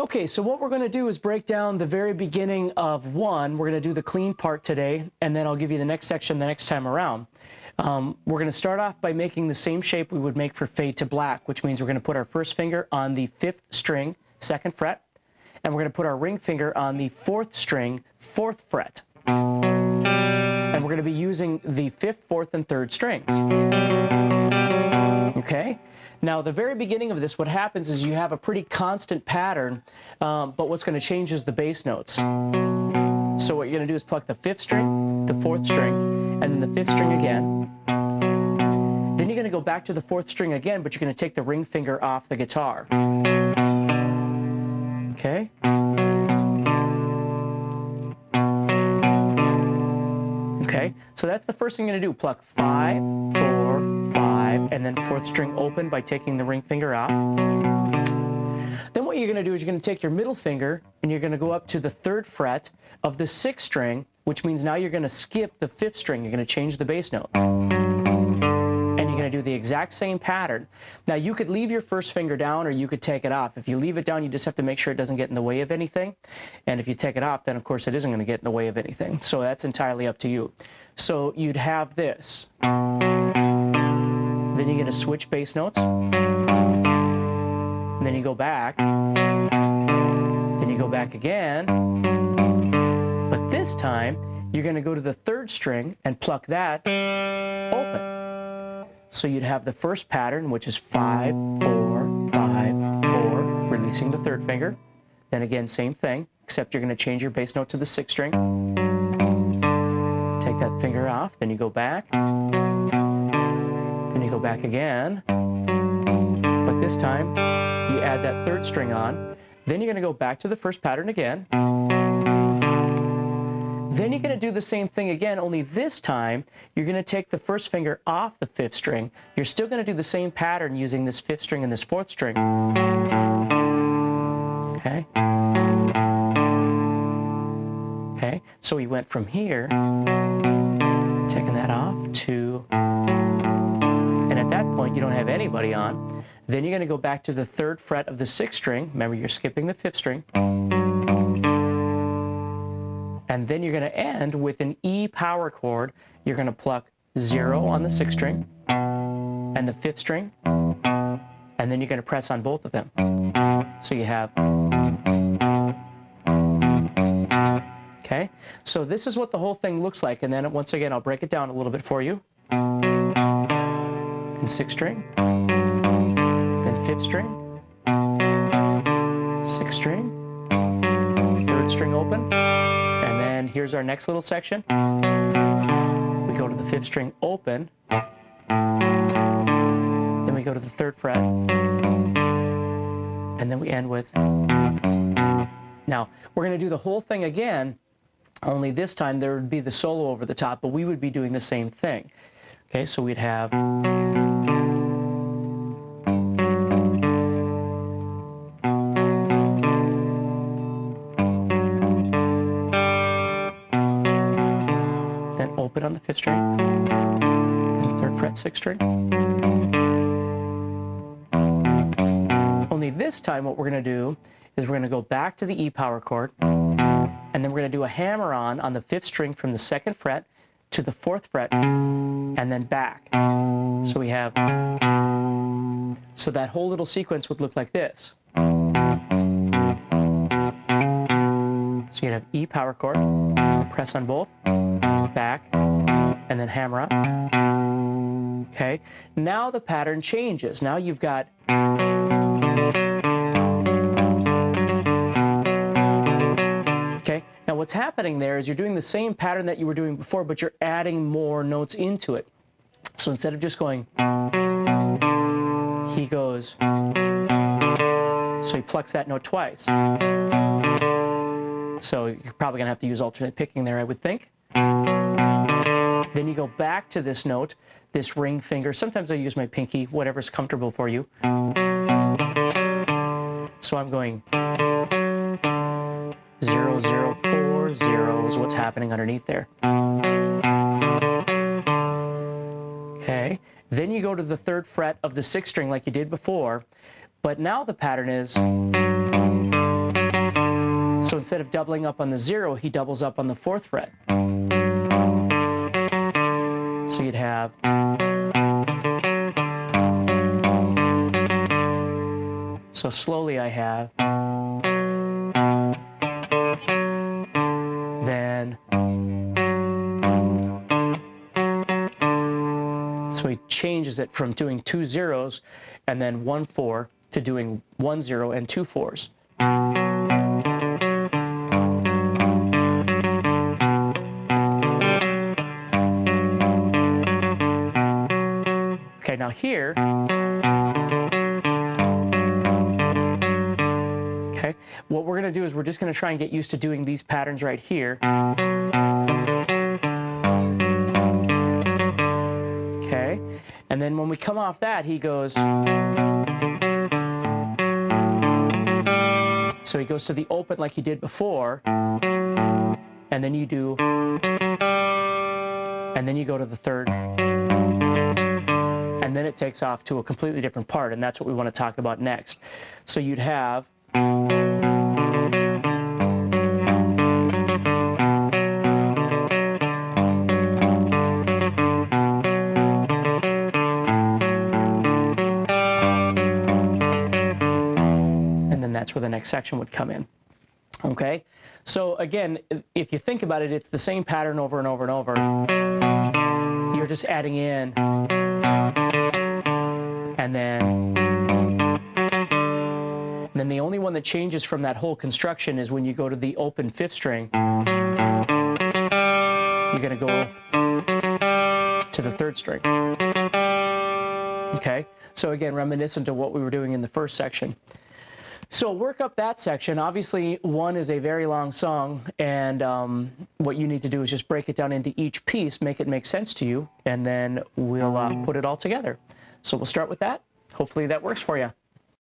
Okay, so what we're going to do is break down the very beginning of one. We're going to do the clean part today, and then I'll give you the next section the next time around. We're going to start off by making the same shape we would make for fade to black, which means we're going to put our first finger on the 5th string, 2nd fret, and we're going to put our ring finger on the 4th string, 4th fret. And we're going to be using the 5th, 4th, and 3rd strings. Okay? Now, the very beginning of this, what happens is you have a pretty constant pattern, but what's going to change is the bass notes. So what you're going to do is pluck the 5th string, the 4th string, and then the 5th string again. Then you're going to go back to the 4th string again, but you're going to take the ring finger off the guitar. Okay? Okay, so that's the first thing you're going to do. Pluck 5, 4, 5, and then 4th string open by taking the ring finger out. Then what you're going to do is you're going to take your middle finger and you're going to go up to the 3rd fret of the 6th string, which means now you're going to skip the 5th string. You're going to change the bass note. And you're going to do the exact same pattern. Now you could leave your first finger down or you could take it off. If you leave it down, you just have to make sure it doesn't get in the way of anything. And if you take it off, then of course it isn't going to get in the way of anything. So that's entirely up to you. So you'd have this. Then you're going to switch bass notes. Then you go back. Then you go back again. But this time, you're going to go to the 3rd string and pluck that open. So you'd have the first pattern, which is 5, 4, 5, 4, releasing the 3rd finger. Then again, same thing, except you're going to change your bass note to the 6th string. Take that finger off, then you go back. Then you go back again. But this time, you add that 3rd string on. Then you're going to go back to the first pattern again. Then you're going to do the same thing again, only this time you're going to take the first finger off the 5th string. You're still going to do the same pattern using this 5th string and this 4th string. Okay? Okay, so we went from here, taking that off, to, and at that point you don't have anybody on. Then you're going to go back to the 3rd fret of the 6th string. Remember, you're skipping the 5th string. And then you're going to end with an E power chord. You're going to pluck 0 on the 6th string and the 5th string, and then you're going to press on both of them. So you have, okay? So this is what the whole thing looks like, and then once again, I'll break it down a little bit for you. Then 6th string, then 5th string, 6th string, 3rd string open. And then here's our next little section. We go to the 5th string open. Then we go to the 3rd fret. And then we end with. Now, we're going to do the whole thing again, only this time there would be the solo over the top, but we would be doing the same thing. Okay, so we'd have. Open on the 5th string, then 3rd fret, 6th string. Only this time what we're going to do is we're going to go back to the E power chord, and then we're going to do a hammer-on the 5th string from the 2nd fret to the 4th fret, and then back. So we have, so that whole little sequence would look like this. So you'd have E power chord, press on both, back, and then hammer up. Okay, now the pattern changes. Now you've got okay, now what's happening there is you're doing the same pattern that you were doing before, but you're adding more notes into it. So instead of just going, he goes, so he plucks that note twice. So you're probably going to have to use alternate picking there, I would think. Then you go back to this note, this ring finger. Sometimes I use my pinky, whatever's comfortable for you. So I'm going 0, 0, 4, 0 is what's happening underneath there. Okay, then you go to the 3rd fret of the 6th string like you did before, but now the pattern is So instead of doubling up on the 0, he doubles up on the 4th fret. So you'd have, so slowly I have, then, so he changes it from doing 2 zeros and then 1 4 to doing 1 0 and 2 4s. Okay, now here, okay, what we're going to do is we're just going to try and get used to doing these patterns right here. Okay, and then when we come off that, he goes, so he goes to the open like he did before, and then you do, and then you go to the 3rd, and then it takes off to a completely different part, and that's what we want to talk about next. So you'd have, and then that's where the next section would come in. Okay, so again, if you think about it, it's the same pattern over and over and over. You're just adding in, and then the only one that changes from that whole construction is when you go to the open 5th string. You're going to go to the 3rd string. Okay, so again, reminiscent of what we were doing in the first section. So work up that section. Obviously, 1 is a very long song, and what you need to do is just break it down into each piece, make it make sense to you, and then we'll put it all together. So we'll start with that. Hopefully that works for you.